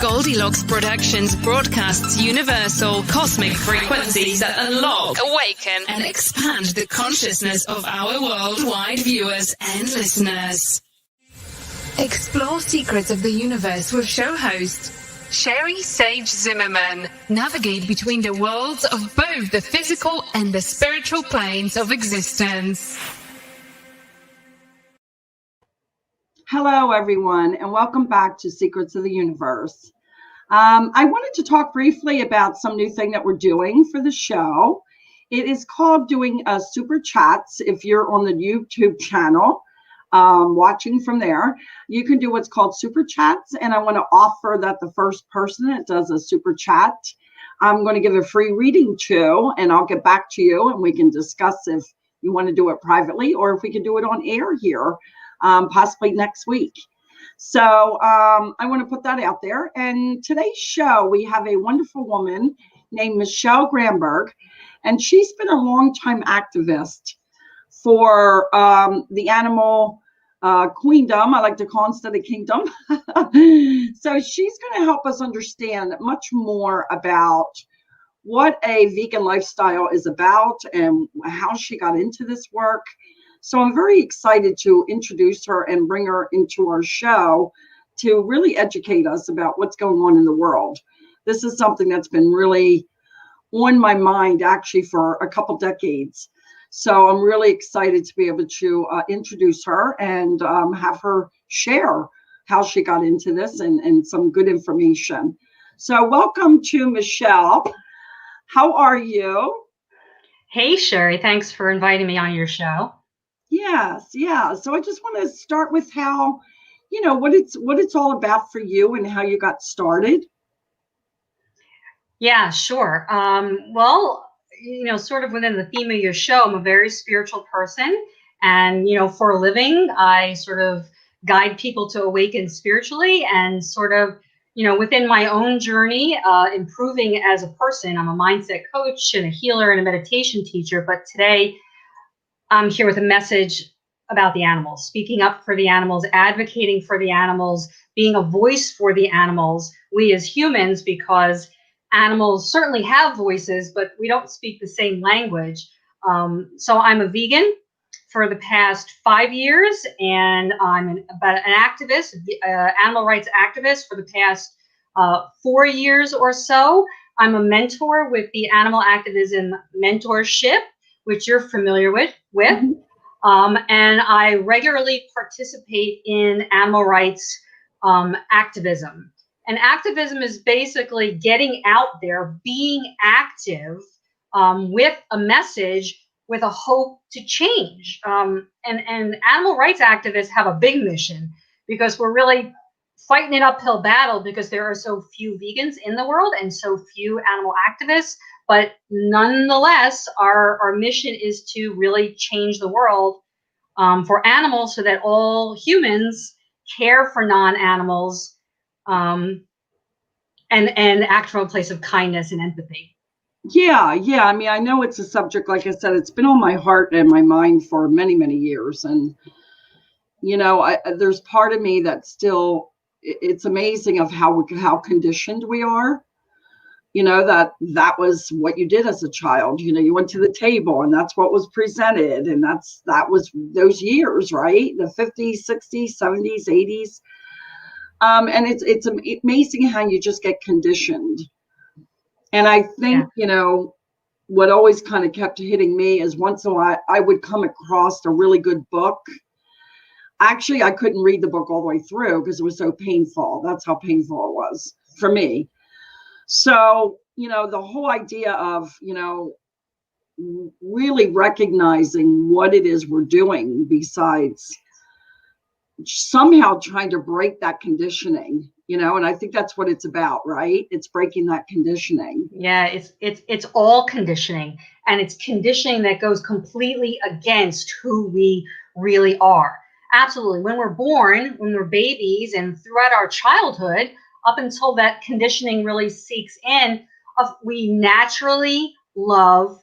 Goldylocks Productions broadcasts universal cosmic frequencies that unlock, awaken, and expand the consciousness of our worldwide viewers and listeners. Explore secrets of the universe with show host Sherri Zimmerman. Navigate between the worlds of both the physical and the spiritual planes of existence. Hello, everyone, and welcome back to Secrets of the Universe. I wanted to talk briefly about some new thing that we're doing for the show. It is called doing super chats. If you're on the YouTube channel, watching from there, you can do what's called super chats. And I want to offer that the first person that does a super chat, I'm going to give a free reading to, and I'll get back to you and we can discuss if you want to do it privately or if we can do it on air here. Possibly next week. So I want to put that out there. And today's show, we have a wonderful woman named Michele Granberg, and she's been a longtime activist for the animal queendom. I like to call instead of kingdom. So she's going to help us understand much more about what a vegan lifestyle is about and how she got into this work. So I'm very excited to introduce her and bring her into our show to really educate us about what's going on in the world. This is something that's been really on my mind actually for a couple decades. So I'm really excited to be able to introduce her and have her share how she got into this and some good information. So welcome to Michele. How are you? Hey, Sherri. Thanks for inviting me on your show. Yes, yeah. So I just want to start with how, what it's all about for you and how you got started. Yeah, sure. Well, sort of within the theme of your show, I'm a very spiritual person. And, for a living, I sort of guide people to awaken spiritually and sort of, within my own journey, improving as a person. I'm a mindset coach and a healer and a meditation teacher. But today, I'm here with a message about the animals, speaking up for the animals, advocating for the animals, being a voice for the animals, we as humans, because animals certainly have voices, but we don't speak the same language. So I'm a vegan for the past 5 years, and I'm an activist, animal rights activist for the past 4 years or so. I'm a mentor with the Animal Activism Mentorship, which you're familiar with. Mm-hmm. And I regularly participate in animal rights activism. And activism is basically getting out there, being active with a message, with a hope to change. And animal rights activists have a big mission because we're really fighting an uphill battle because there are so few vegans in the world and so few animal activists. But nonetheless, our mission is to really change the world for animals so that all humans care for non-animals and act from a place of kindness and empathy. Yeah. I mean, I know it's a subject, like I said, it's been on my heart and my mind for many, many years. And, there's part of me that still, it's amazing of how conditioned we are. That was what you did as a child. You went to the table and that's what was presented. And that was those years, right? The 50s, 60s, 70s, 80s. And it's amazing how you just get conditioned. And I think, what always kind of kept hitting me is once in a while I would come across a really good book. Actually, I couldn't read the book all the way through because it was so painful. That's how painful it was for me. So, the whole idea of, really recognizing what it is we're doing besides somehow trying to break that conditioning, and I think that's what it's about, right? It's breaking that conditioning. Yeah, it's all conditioning, and it's conditioning that goes completely against who we really are. Absolutely. When we're born, when we're babies, and throughout our childhood, up until that conditioning really seeks in, we naturally love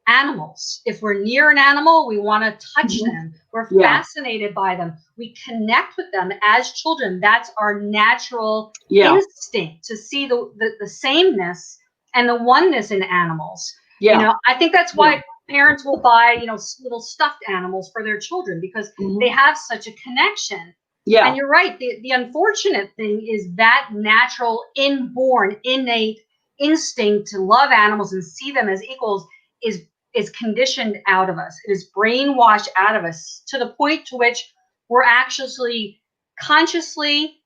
animals. If we're near an animal, we want to touch them. We're fascinated by them. We connect with them as children. That's our natural instinct, to see the sameness and the oneness in animals. You know, I think that's why parents will buy, you know, little stuffed animals for their children, because they have such a connection. And you're right. The unfortunate thing is that natural, inborn, innate instinct to love animals and see them as equals is conditioned out of us. It is brainwashed out of us, to the point to which we're actually consciously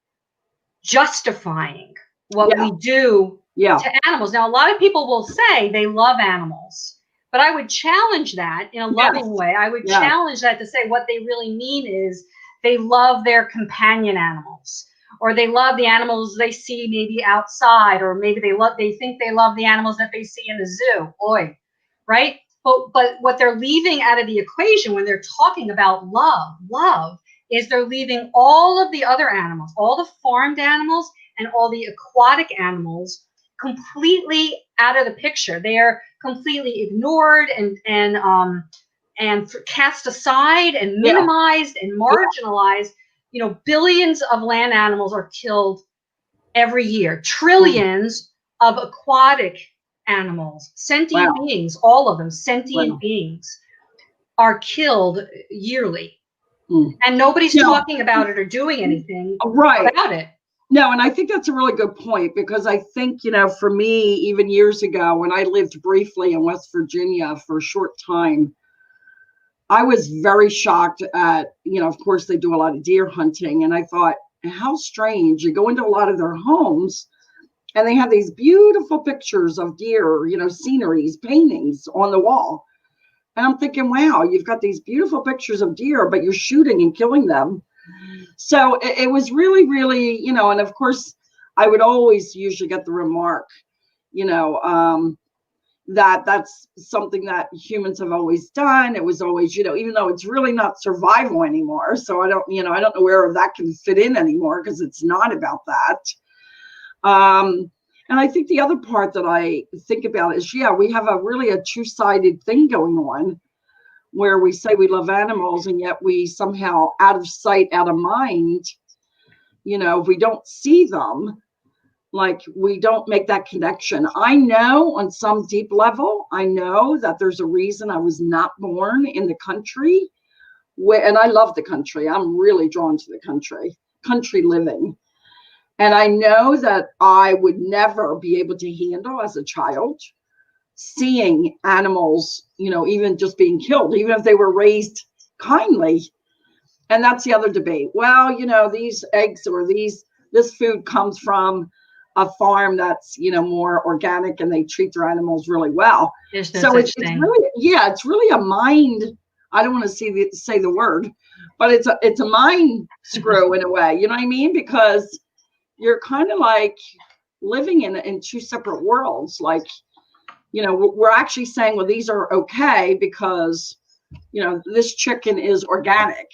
justifying what we do to animals. Now, a lot of people will say they love animals, but I would challenge that in a loving way. I would challenge that to say what they really mean is they love their companion animals, or they love the animals they see maybe outside, or maybe they think they love the animals that they see in the zoo. Boy, right? But what they're leaving out of the equation when they're talking about love is they're leaving all of the other animals, all the farmed animals and all the aquatic animals, completely out of the picture. They are completely ignored and cast aside and minimized and marginalized. You know, billions of land animals are killed every year. Trillions of aquatic animals, sentient beings, all of them, sentient beings, are killed yearly. And nobody's talking about it or doing anything about it. No, and I think that's a really good point, because I think, you know, for me, even years ago, when I lived briefly in West Virginia for a short time, I was very shocked at, you know, of course, they do a lot of deer hunting. And I thought, how strange. You go into a lot of their homes and they have these beautiful pictures of deer, you know, sceneries, paintings on the wall. And I'm thinking, wow, you've got these beautiful pictures of deer, but you're shooting and killing them. So it was really, really, you know, and of course, I would always usually get the remark, you know, that's something that humans have always done. It was always, you know, even though it's really not survival anymore. So I don't know where that can fit in anymore, because it's not about that. And I think the other part that I think about is, we have a two-sided thing going on, where we say we love animals, and yet we somehow, out of sight, out of mind, you know, if we don't see them, like, we don't make that connection. I know on some deep level, I know that there's a reason I was not born in the country, and I love the country. I'm really drawn to the country living. And I know that I would never be able to handle, as a child, seeing animals, you know, even just being killed, even if they were raised kindly. And that's the other debate. Well, you know, these eggs or this food comes from a farm that's, you know, more organic, and they treat their animals really well. There's no so such it's thing. really, it's really a mind. I don't want to say the word, but it's a mind screw in a way. You know what I mean? Because you're kind of like living in two separate worlds. Like, you know, we're actually saying, well, these are okay because, you know, this chicken is organic.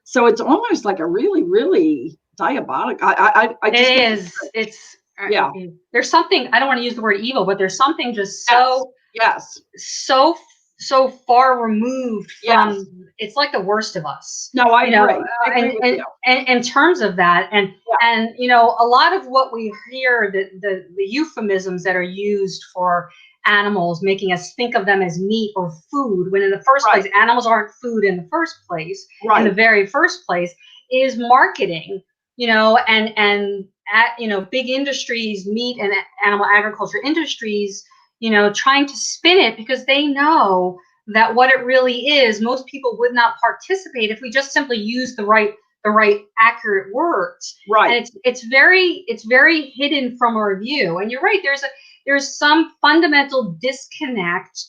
So it's almost like a really, really diabolic. I just it is. It's There's something, I don't want to use the word evil, but there's something just so far removed from. It's like the worst of us. No, I agree. And in terms of that, and you know, a lot of what we hear, the euphemisms that are used for animals, making us think of them as meat or food, when in the first place, animals aren't food in the first place. In the very first place, is marketing. You know, and you know, big industries, meat and animal agriculture industries, you know, trying to spin it, because they know that what it really is, most people would not participate if we just simply use the right accurate words. And it's very hidden from our view. And you're right, there's some fundamental disconnect.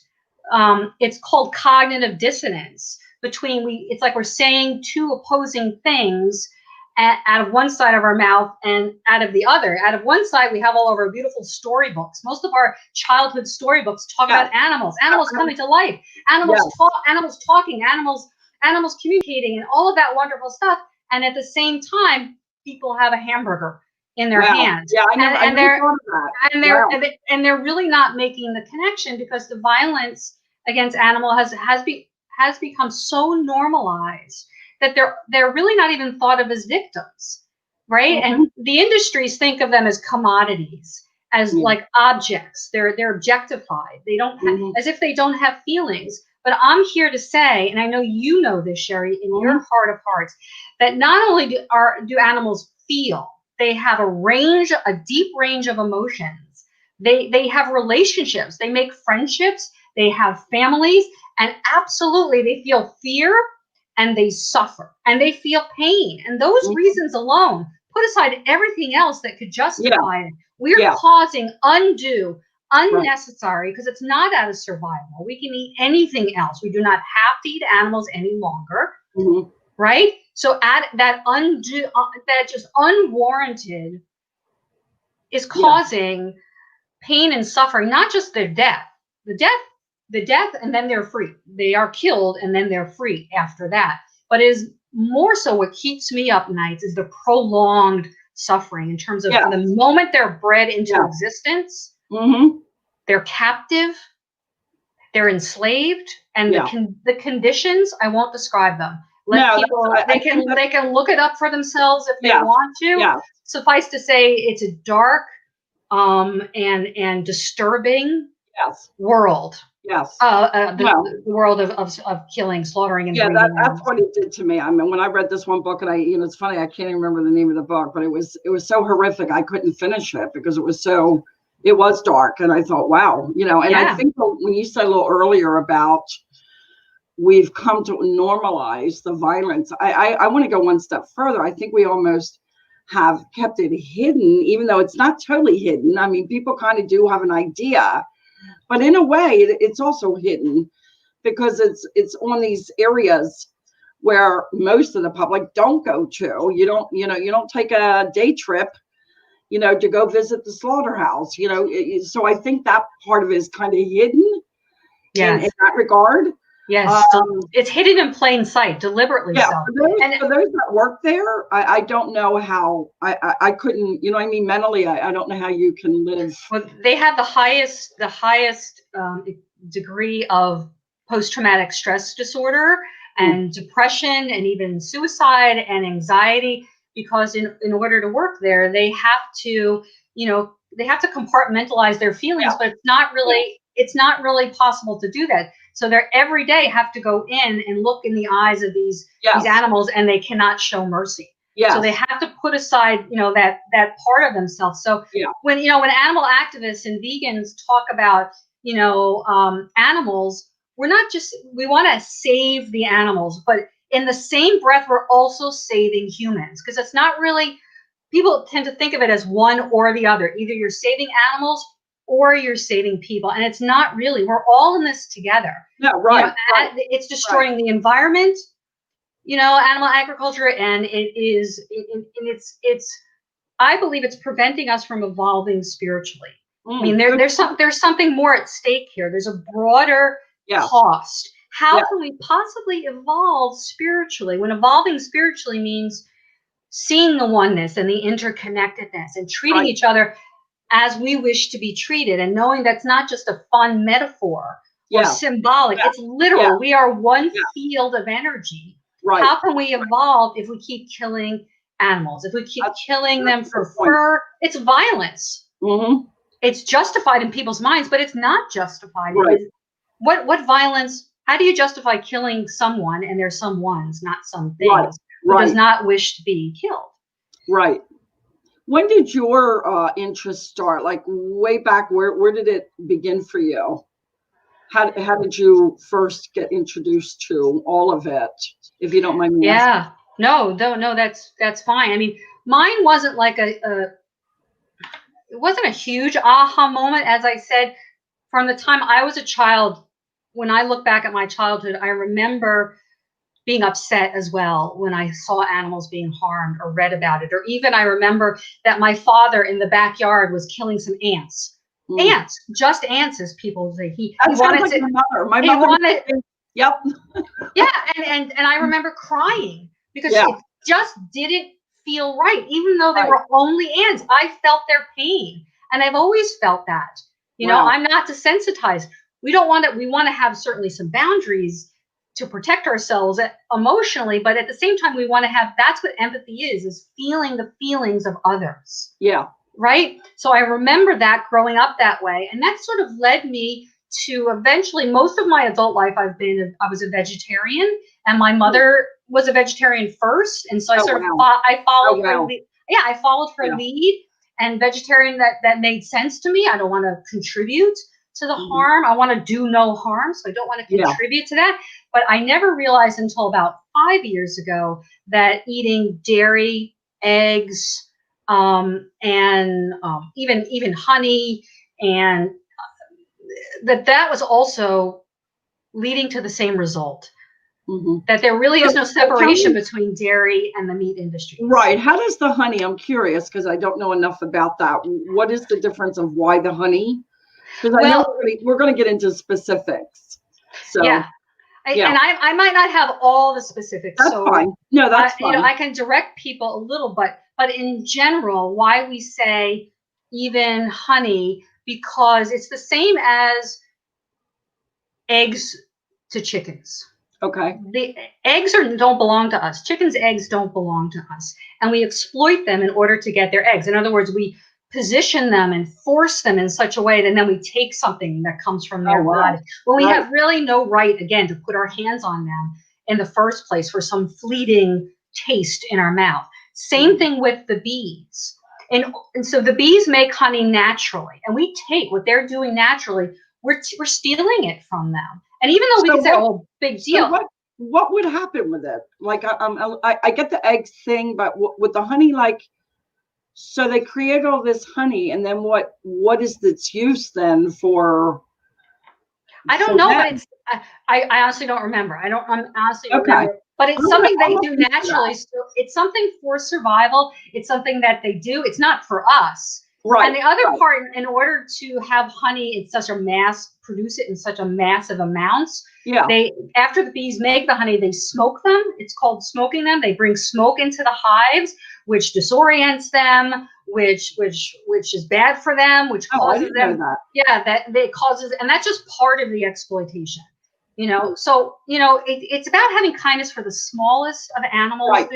It's called cognitive dissonance between it's like we're saying two opposing things out of one side of our mouth and out of the other. Out of one side, we have all of our beautiful storybooks. Most of our childhood storybooks talk about animals coming to life, animals talking, animals communicating, and all of that wonderful stuff. And at the same time, people have a hamburger in their hands. And they're really not making the connection, because the violence against animal has become so normalized that they're really not even thought of as victims, right? Mm-hmm. And the industries think of them as commodities, as like objects. They're objectified. They don't as if they don't have feelings. But I'm here to say, and I know you know this, Sherri, in your heart of hearts, that not only do animals feel, they have a deep range of emotions. They have relationships. They make friendships. They have families, and absolutely they feel fear and they suffer and they feel pain. And those reasons alone, put aside everything else that could justify it, we're causing undue, unnecessary, because it's not out of survival. We can eat anything else. We do not have to eat animals any longer, right? So that undue, that just unwarranted is causing pain and suffering, not just their death, the death, and then they're free. They are killed and then they're free after that. But it is more so what keeps me up nights is the prolonged suffering in terms of the moment they're bred into existence, they're captive, they're enslaved, and the conditions, I won't describe them. They can look it up for themselves if they want to. Yeah. Suffice to say, it's a dark and disturbing world. Yes. The world of killing, slaughtering, and breeding. That's what it did to me. I mean, when I read this one book, and it's funny, I can't even remember the name of the book, but it was so horrific. I couldn't finish it because it was dark, and I thought, wow, and I think when you said a little earlier about we've come to normalize the violence, I want to go one step further. I think we almost have kept it hidden, even though it's not totally hidden. I mean, people kind of do have an idea, but in a way, it's also hidden because it's on these areas where most of the public don't go to. You don't take a day trip, to go visit the slaughterhouse. So I think that part of it is kind of hidden. In that regard. Yes, it's hidden in plain sight, deliberately so. For those that work there, I don't know how I couldn't, mentally, I don't know how you can live. Well, they have the highest degree of post-traumatic stress disorder and depression and even suicide and anxiety, because in order to work there, they have to, compartmentalize their feelings, but it's not really possible to do that. So they're every day have to go in and look in the eyes of these animals, and they cannot show mercy. Yes. So they have to put aside, that part of themselves. So when animal activists and vegans talk about, animals, we want to save the animals, but in the same breath, we're also saving humans, because it's not really, people tend to think of it as one or the other. Either you're saving animals or you're saving people. And it's not really, we're all in this together. Yeah, right. It's destroying the environment, animal agriculture, and it's I believe it's preventing us from evolving spiritually. I mean, there's something more at stake here. There's a broader cost. How can we possibly evolve spiritually when evolving spiritually means seeing the oneness and the interconnectedness and treating each other as we wish to be treated, and knowing that's not just a fun metaphor or symbolic. It's literal. We are one field of energy. Right. How can we evolve if we keep killing animals? If we keep killing them for fur? It's violence. It's justified in people's minds, but it's not justified. Right. What violence? How do you justify killing someone, and there's some ones, not some things, who does not wish to be killed? Right. When did your interest start? Like way back, where did it begin for you? How did you first get introduced to all of it, if you don't mind me asking? No, that's fine. I mean, mine wasn't like it wasn't a huge aha moment. As I said, from the time I was a child, when I look back at my childhood, I remember being upset as well when I saw animals being harmed or read about it. Or even I remember that my father in the backyard was killing some ants. Ants, just ants, as people say. He wanted to. My mother. Yep. And I remember crying because it just didn't feel right, even though they were only ants. I felt their pain, and I've always felt that. I'm not desensitized. we don't want to, we want to have certainly some boundaries to protect ourselves emotionally, but at the same time, we want to have, that's what empathy is feeling the feelings of others. Yeah. Right. So I remember that growing up that way. And that sort of led me to eventually, most of my adult life, I was a vegetarian, and my mother was a vegetarian first. And so I I followed her lead. Yeah, I followed her lead, and vegetarian, that made sense to me. I don't want to contribute to the harm. I want to do no harm. So I don't want to contribute to that. But I never realized until about 5 years ago that eating dairy, eggs, and even honey, and that was also leading to the same result. That there really is no separation between dairy and the meat industry. Right. How does the honey? I'm curious because I don't know enough about that. What is the difference of why the honey? Because I know we're going to get into specifics. So and I might not have all the specifics. That's fine. No, that's fine. I can direct people a little bit, but in general, why we say even honey, because it's the same as eggs to chickens. Okay. The eggs don't belong to us. Chickens' eggs don't belong to us. And we exploit them in order to get their eggs. In other words, we position them and force them in such a way that then we take something that comes from their body. When we have really no right, again, to put our hands on them in the first place for some fleeting taste in our mouth. Same thing with the bees. And so the bees make honey naturally. And we take what they're doing naturally, we're stealing it from them. And even though we can say, oh, big deal. So what would happen with it? Like, I get the eggs thing, but with the honey, like, so they create all this honey, and then what is its use then for? I don't know, but I honestly don't remember. I honestly don't remember. But it's something they do naturally. So it's something for survival. It's something that they do. It's not for us. Right. And the other part, in order to have honey in such a produce it in such a massive amounts, after the bees make the honey, they smoke them. It's called smoking them. They bring smoke into the hives, which disorients them, which is bad for them, which causes them. That causes, and that's just part of the exploitation. So it's about having kindness for the smallest of animals,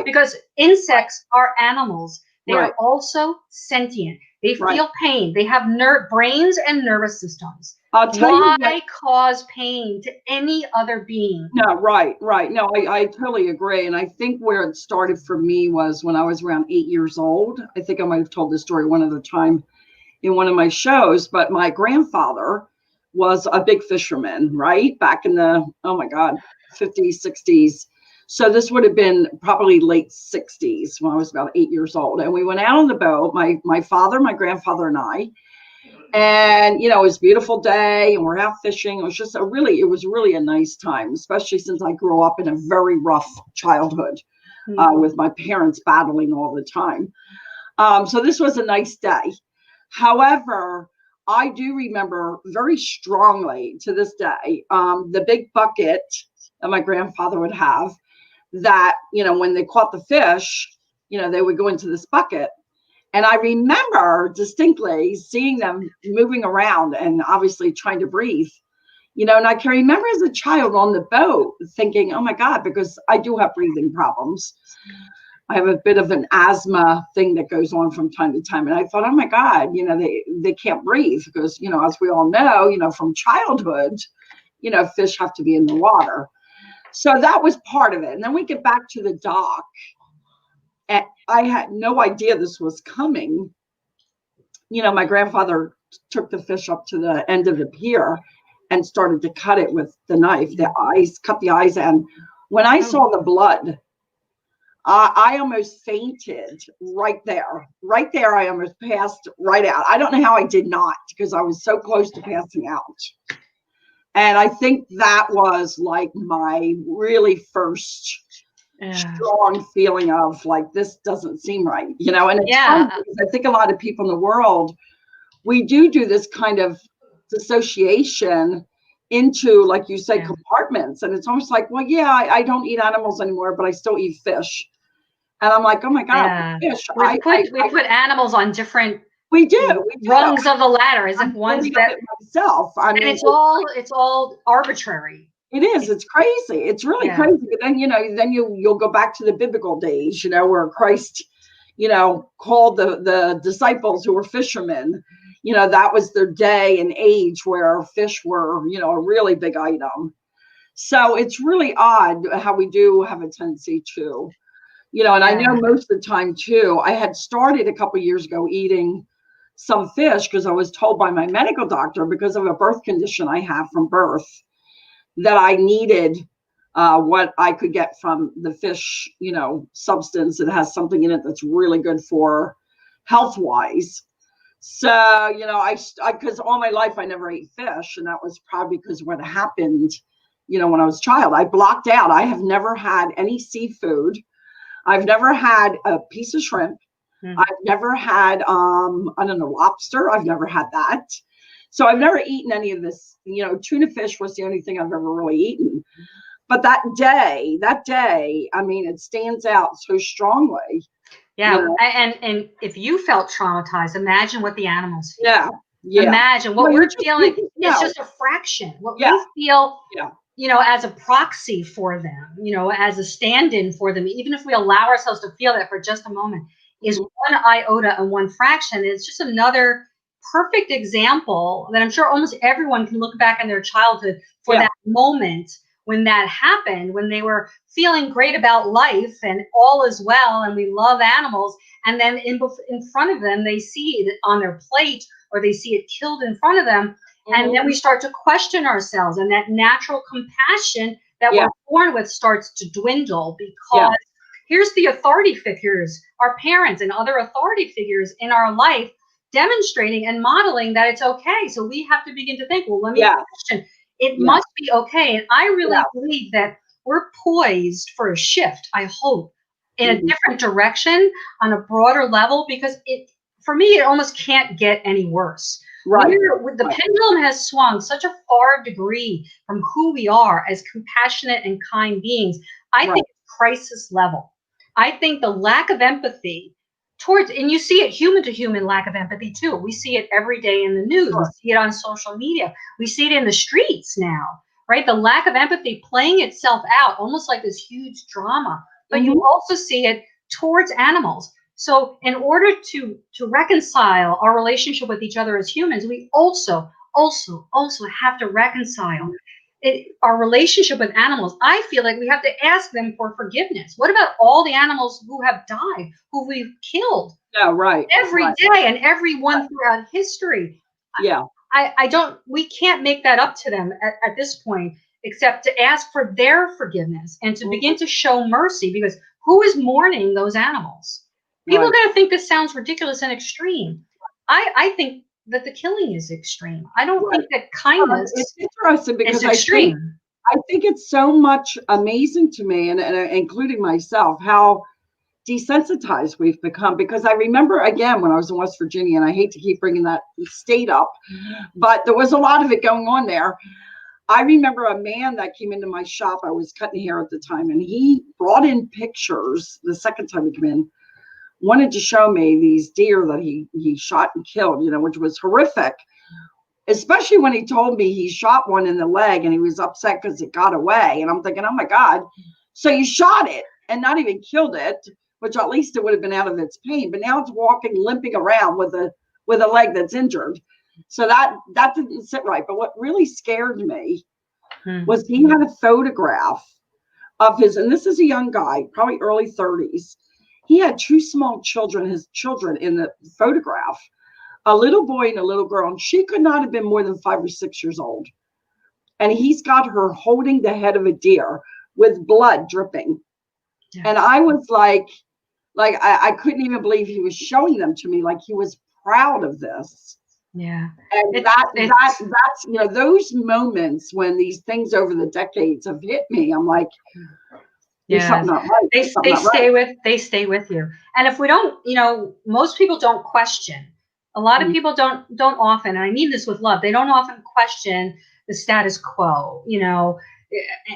because insects are animals. They are also sentient. They feel pain. They have brains and nervous systems. Why cause pain to any other being? No, right. No, I totally agree. And I think where it started for me was when I was around 8 years old. I think I might have told this story one other time in one of my shows, but my grandfather was a big fisherman, right? Back in the, 50s, 60s. So this would have been probably late 60s when I was about 8 years old. And we went out on the boat, my father, my grandfather, and I. And, it was a beautiful day, and we're out fishing. It was really a nice time, especially since I grew up in a very rough childhood with my parents battling all the time. So this was a nice day. However, I do remember very strongly to this day, the big bucket that my grandfather would have, that, when they caught the fish, they would go into this bucket. And I remember distinctly seeing them moving around and obviously trying to breathe, and I can remember as a child on the boat thinking, oh my God, because I do have breathing problems. I have a bit of an asthma thing that goes on from time to time. And I thought, oh my God, they can't breathe because, as we all know, from childhood, fish have to be in the water. So that was part of it. And then we get back to the dock. And I had no idea this was coming. My grandfather took the fish up to the end of the pier and started to cut it with the knife, cut the eyes. And when I saw the blood, I almost fainted right there. Right there, I almost passed right out. I don't know how I did not, because I was so close to passing out. And I think that was like my really first strong feeling of like, this doesn't seem right, and it's fun because I think a lot of people in the world, we do this kind of dissociation into, like you say, compartments. And it's almost like, well, I don't eat animals anymore, but I still eat fish. And I'm like, oh my God, fish. We put animals on different We do. We do. Rungs of the ladder, as if one's that myself. I mean, it's all arbitrary. It is. It's crazy. It's really crazy. But then, you'll go back to the biblical days, where Christ, called the disciples who were fishermen. That was their day and age where fish were, a really big item. So it's really odd how we do have a tendency to, and I know most of the time too, I had started a couple of years ago eating some fish because I was told by my medical doctor, because of a birth condition I have from birth, that I needed what I could get from the fish, substance that has something in it that's really good for health-wise. So, I because all my life I never ate fish, and that was probably because what happened, when I was a child. I blocked out. I have never had any seafood. I've never had a piece of shrimp. I've never had, lobster. I've never had that. So I've never eaten any of this, tuna fish was the only thing I've ever really eaten. But that day, I mean, it stands out so strongly. Yeah. And if you felt traumatized, imagine what the animals feel. Yeah. Imagine what we're feeling. It's just a fraction. What we feel, as a proxy for them, as a stand-in for them, even if we allow ourselves to feel that for just a moment, is one iota and one fraction. It's just another perfect example that I'm sure almost everyone can look back in their childhood for that moment when that happened, when they were feeling great about life and all is well and we love animals, and then in front of them they see it on their plate or they see it killed in front of them, and then we start to question ourselves, and that natural compassion that we're born with starts to dwindle, because here's the authority figures, our parents and other authority figures in our life, demonstrating and modeling that it's okay. So we have to begin to think, well, let me question. It must be okay. And I really believe that we're poised for a shift, I hope, in a different direction on a broader level, because for me, it almost can't get any worse. Right. The pendulum has swung such a far degree from who we are as compassionate and kind beings. I think it's crisis level. I think the lack of empathy towards, and you see it human to human lack of empathy too. We see it every day in the news. We see it on social media. We see it in the streets now, right? The lack of empathy playing itself out almost like this huge drama. But you also see it towards animals. So in order to reconcile our relationship with each other as humans, we also have to reconcile our relationship with animals. I feel like we have to ask them for forgiveness. What about all the animals who have died, who we've killed? Every day and everyone throughout history. We can't make that up to them at this point, except to ask for their forgiveness and to begin to show mercy, because who is mourning those animals? People are going to think this sounds ridiculous and extreme. I think that the killing is extreme. I don't think that kindness it's interesting because is extreme. I think it's so much amazing to me, and including myself, how desensitized we've become. Because I remember, again, when I was in West Virginia, and I hate to keep bringing that state up, but there was a lot of it going on there. I remember a man that came into my shop. I was cutting hair at the time, and he brought in pictures the second time he came in, wanted to show me these deer that he shot and killed, which was horrific, especially when he told me he shot one in the leg and he was upset because it got away. And I'm thinking, oh my God, so you shot it and not even killed it, which at least it would have been out of its pain, but now it's walking, limping around with a leg that's injured. So that didn't sit right. But what really scared me was he had a photograph of his, and this is a young guy, probably early 30s. He had two small children, his children, in the photograph, a little boy and a little girl, and she could not have been more than 5 or 6 years old. And he's got her holding the head of a deer with blood dripping. Yes. And I was like I couldn't even believe he was showing them to me, like he was proud of this. Yeah. And that's, those moments when these things over the decades have hit me, I'm like, yeah, they stay with you. And if we don't, most people don't question. A lot of people don't often, and I mean this with love, they don't often question the status quo.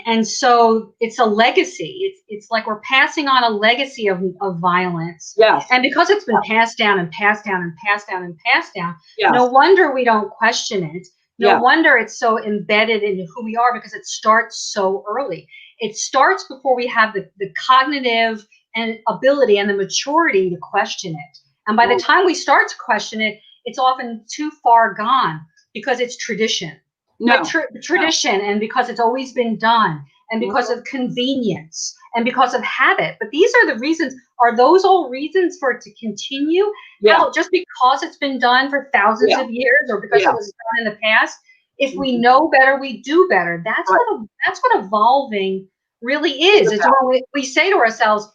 and so it's a legacy. It's like we're passing on a legacy of violence. Yes. And because it's been passed down and passed down and passed down and passed down, Yes. no wonder we don't question it. No Yeah. wonder it's so embedded in who we are, because it starts so early. It starts before we have the cognitive and ability and the maturity to question it. And by the time we start to question it, it's often too far gone, because it's tradition. No. Tradition, and because it's always been done, and because of convenience, and because of habit. But these are the reasons. Are those all reasons for it to continue? Yeah. How, just because it's been done for thousands of years, or because it was done in the past? If we know better, we do better. That's what evolving really is. It's when we say to ourselves,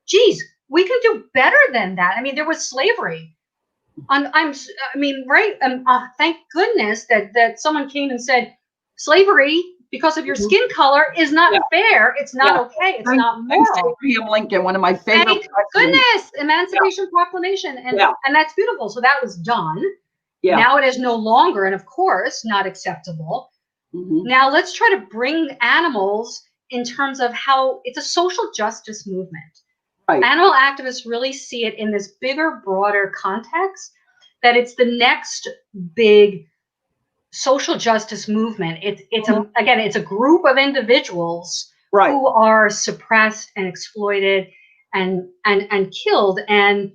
geez, we can do better than that. I mean, there was slavery. Thank goodness that someone came and said, slavery, because of your skin color, is not fair. It's not okay. It's not moral. Abraham Lincoln, one of my favorite. Thank goodness, Emancipation Proclamation, and that's beautiful. So that was done. Yeah. Now it is no longer, and of course, not acceptable. Now let's try to bring animals in terms of how it's a social justice movement. Right. Animal activists really see it in this bigger, broader context, that it's the next big social justice movement. It's a group of individuals who are suppressed and exploited and killed. And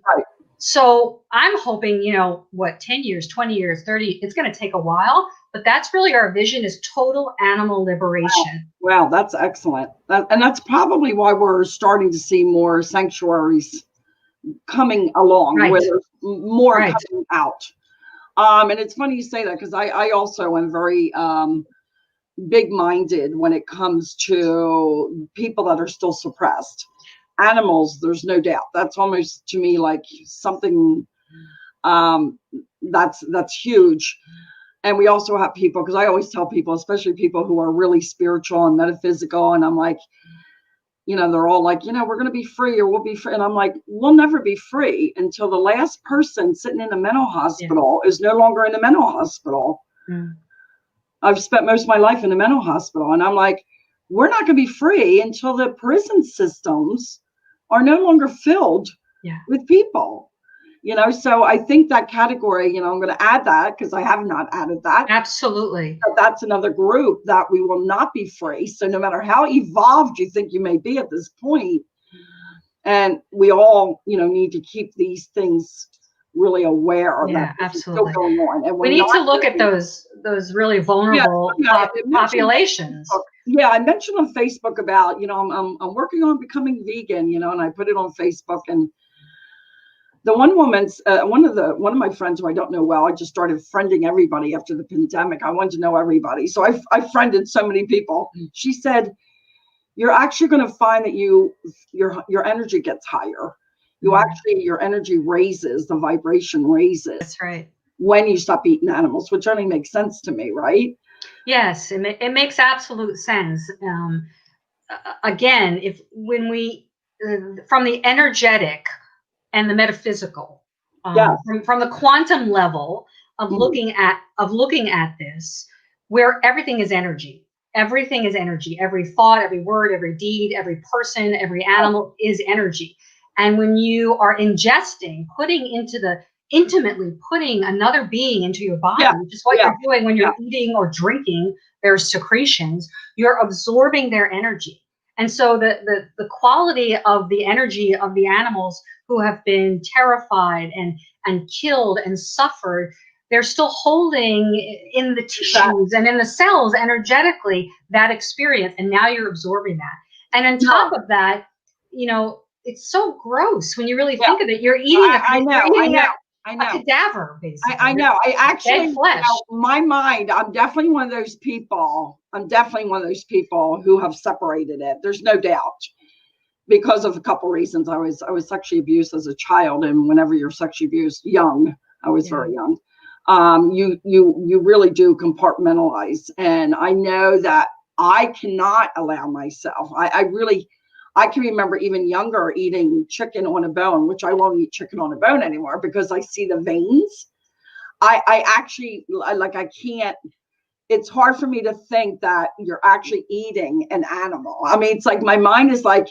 so I'm hoping, 10 years, 20 years, 30, it's going to take a while, but that's really our vision, is total animal liberation. Wow, that's excellent. And that's probably why we're starting to see more sanctuaries coming along, where there's more coming out. And it's funny you say that, because I also am very big-minded when it comes to people that are still suppressed. Animals, there's no doubt. That's almost, to me, like something that's huge. And we also have people, because I always tell people, especially people who are really spiritual and metaphysical, and I'm like, they're all like, we're going to be free, or we'll be free. And I'm like, we'll never be free until the last person sitting in a mental hospital is no longer in the mental hospital. I've spent most of my life in a mental hospital, and I'm like, we're not going to be free until the prison systems are no longer filled with people. So I think that category, I'm going to add that, because I have not added that. Absolutely. But that's another group that we will not be free. So no matter how evolved you think you may be at this point, and we all, need to keep these things really aware that this is still going on. And we need to look at those really vulnerable populations. Yeah, I mentioned on Facebook about, I'm working on becoming vegan, and I put it on Facebook, and the one woman's one of my friends who I don't know well, I just started friending everybody after the pandemic. I wanted to know everybody. So I friended so many people. She said, you're actually going to find that your energy gets higher. Your energy raises, the vibration raises. That's right. When you stop eating animals, which only makes sense to me, right? Yes, it makes absolute sense. Again, when we, from the energetic and the metaphysical, from the quantum level of looking at this, where everything is energy. Everything is energy. Every thought, every word, every deed, every person, every animal is energy. And when you are ingesting, intimately putting another being into your body, which is what you're doing when you're eating or drinking their secretions, you're absorbing their energy. And so the quality of the energy of the animals who have been terrified and killed and suffered, they're still holding in the tissues and in the cells energetically that experience. And now you're absorbing that. And on top of that, it's so gross when you really think of it. You're eating a cadaver, basically. I know. I actually, my mind, I'm definitely one of those people. Who have separated it. There's no doubt, because of a couple reasons. I was sexually abused as a child, and whenever you're sexually abused young, I was very young. You really do compartmentalize, and I know that I cannot allow myself. I can remember even younger eating chicken on a bone, which I won't eat chicken on a bone anymore because I see the veins. I actually, I can't it's hard for me to think that you're actually eating an animal. I mean, it's like my mind is like,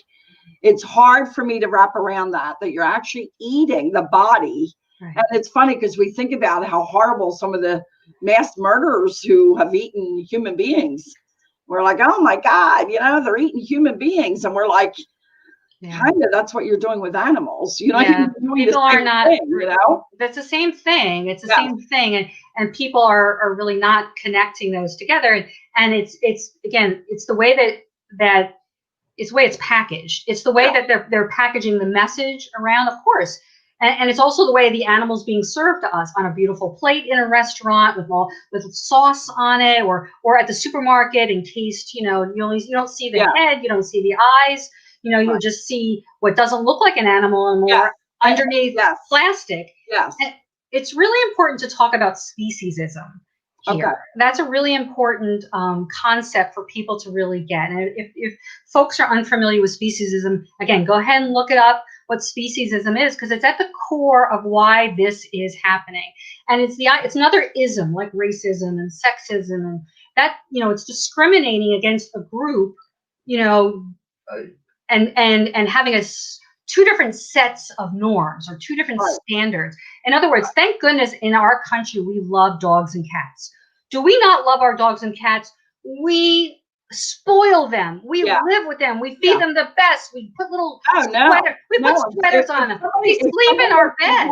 it's hard for me to wrap around that you're actually eating the body. Right. And it's funny because we think about how horrible some of the mass murderers who have eaten human beings. We're like, oh my God, they're eating human beings. And we're like, kind of, that's what you're doing with animals. People are not, that's the same thing. It's the same thing. And people are really not connecting those together. And it's again, it's the way that it's the way it's packaged. It's the way that they're packaging the message around, of course. And it's also the way the animal's being served to us on a beautiful plate in a restaurant with sauce on it, or at the supermarket in case, you don't see the head, you don't see the eyes, you just see what doesn't look like an animal and more underneath plastic. Yes. And it's really important to talk about speciesism here. Okay. That's a really important concept for people to really get. And if folks are unfamiliar with speciesism, again, go ahead and look it up, what speciesism is, because it's at the core of why this is happening. And it's another ism like racism and sexism, and that, it's discriminating against a group, and having two different sets of norms or two different standards. In other words, thank goodness in our country, we love dogs and cats. Do we not love our dogs and cats? We spoil them. We live with them. We feed them the best. We put little sweaters on them. We sleep in our beds.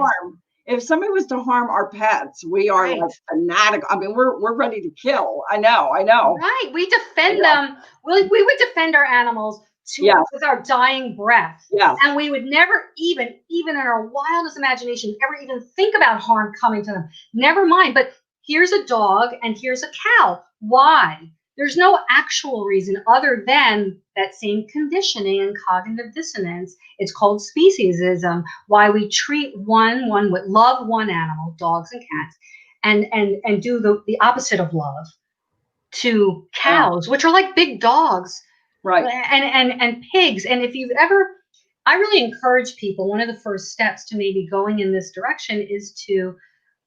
If somebody was to harm our pets, we are like fanatical. I mean, we're ready to kill. I know. Right. We defend them. We would defend our animals with our dying breath. Yes. And we would never even in our wildest imagination, ever even think about harm coming to them. Never mind. But here's a dog and here's a cow. Why? There's no actual reason other than that same conditioning and cognitive dissonance. It's called speciesism, why we treat one with love one animal, dogs and cats, and do the opposite of love to cows, which are like big dogs. Right. And pigs. And if you've ever, I really encourage people, one of the first steps to maybe going in this direction is to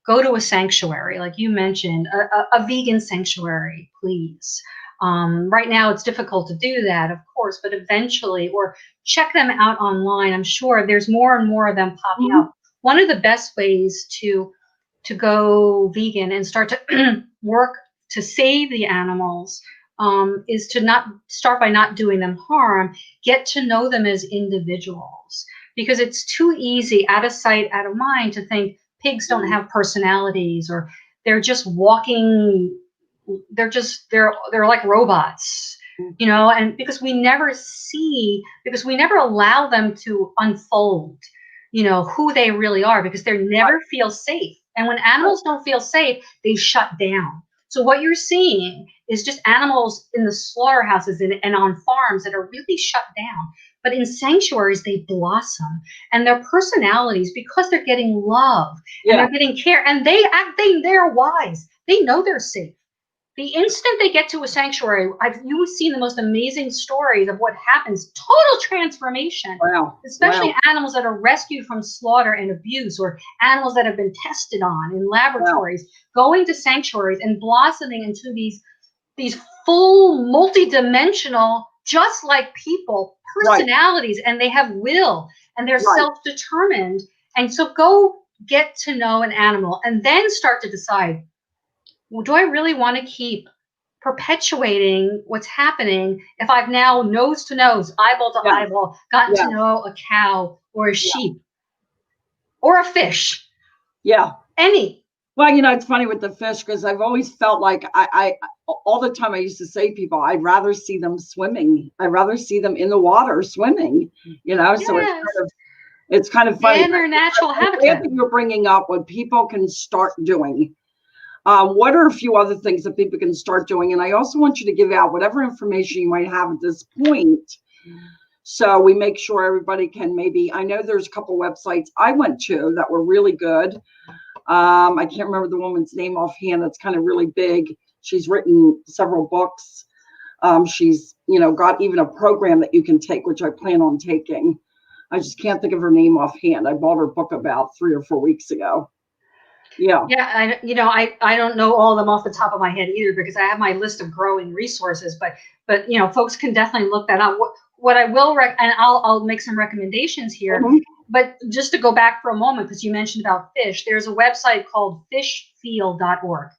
go to a sanctuary, like you mentioned, a vegan sanctuary, please. Right now it's difficult to do that, of course, but eventually, or check them out online. I'm sure there's more and more of them popping up. One of the best ways to go vegan and start to work to save the animals is to not start by not doing them harm, get to know them as individuals, because it's too easy, out of sight, out of mind, to think pigs don't have personalities, or they're just walking, they're like robots, and because we never allow them to unfold, who they really are, because they never feel safe. And when animals don't feel safe, they shut down. So what you're seeing is just animals in the slaughterhouses and on farms that are really shut down. But in sanctuaries, they blossom, and their personalities, because they're getting love and they're getting care, and they're wise. They know they're safe. The instant they get to a sanctuary, you've seen the most amazing stories of what happens. Total transformation. Wow. Especially animals that are rescued from slaughter and abuse, or animals that have been tested on in laboratories, going to sanctuaries and blossoming into these full, multidimensional, just like people, personalities, and they have will, and they're self-determined. And so go get to know an animal, and then start to decide, well, do I really want to keep perpetuating what's happening if I've now nose to nose, eyeball to eyeball, gotten to know a cow or a sheep or a fish? Yeah. Any. Well, it's funny with the fish, because I've always felt like I all the time I used to say to people, I'd rather see them swimming. I'd rather see them in the water swimming, so it's kind of funny. In their natural habitat. That you're bringing up what people can start doing. What are a few other things that people can start doing? And I also want you to give out whatever information you might have at this point, so we make sure everybody can I know there's a couple websites I went to that were really good. I can't remember the woman's name offhand. That's kind of really big. She's written several books. She's, got even a program that you can take, which I plan on taking. I just can't think of her name offhand. I bought her book about 3 or 4 weeks ago. Yeah. Yeah, I don't know all of them off the top of my head either, because I have my list of growing resources, but folks can definitely look that up. What I will and I'll make some recommendations here. Mhm. But just to go back for a moment, because you mentioned about fish, there's a website called fishfeel.org.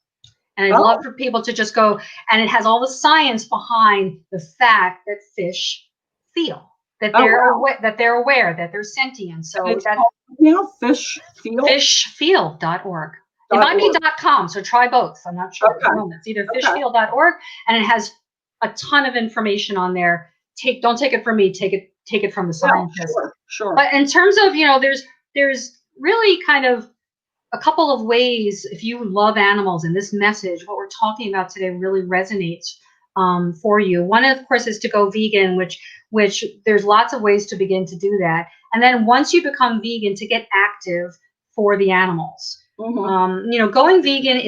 And I'd love for people to just go, and it has all the science behind the fact that fish feel, that they're aware, that they're sentient. So And it's that's called now Fishfeel. fishfeel.org. It might be .com, so try both. I'm not sure at the moment. It's either fishfeel.org, and it has a ton of information on there. Don't take it from me. Take it from the scientists. Sure. But in terms of, there's really kind of a couple of ways, if you love animals and this message, what we're talking about today really resonates for you. One, of course, is to go vegan, which there's lots of ways to begin to do that. And then once you become vegan, to get active for the animals. Mm-hmm. Going vegan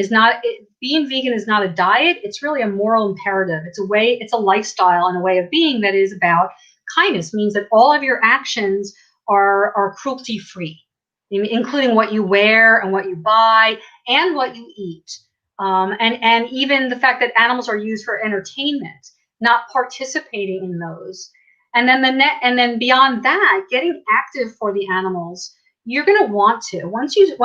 being vegan is not a diet. It's really a moral imperative. It's a lifestyle and a way of being that is about kindness. Means that all of your actions are cruelty free, including what you wear and what you buy and what you eat. And even the fact that animals are used for entertainment, not participating in those. And then beyond that, getting active for the animals, you're going to want to. Once you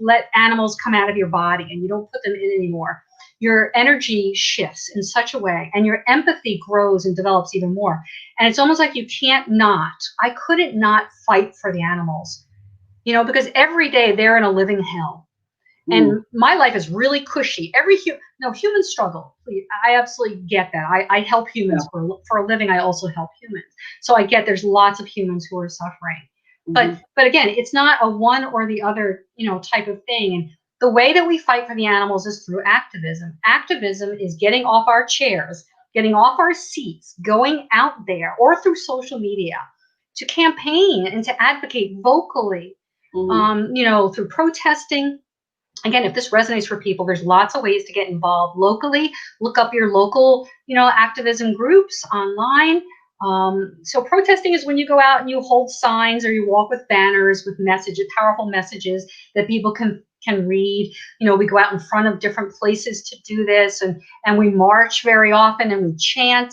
let animals come out of your body and you don't put them in anymore, your energy shifts in such a way, and your empathy grows and develops even more. And it's almost like I couldn't not fight for the animals, because every day they're in a living hell. And my life is really cushy. Humans struggle. I absolutely get that. I help humans for a living. I also help humans. So I get there's lots of humans who are suffering. But again, it's not a one or the other, type of thing. And the way that we fight for the animals is through activism. Activism is getting off our chairs, getting off our seats, going out there, or through social media to campaign and to advocate vocally, through protesting. Again, if this resonates for people, there's lots of ways to get involved locally. Look up your local, activism groups online. So protesting is when you go out and you hold signs or you walk with banners with powerful messages that people can read. We go out in front of different places to do this, and we march very often and we chant.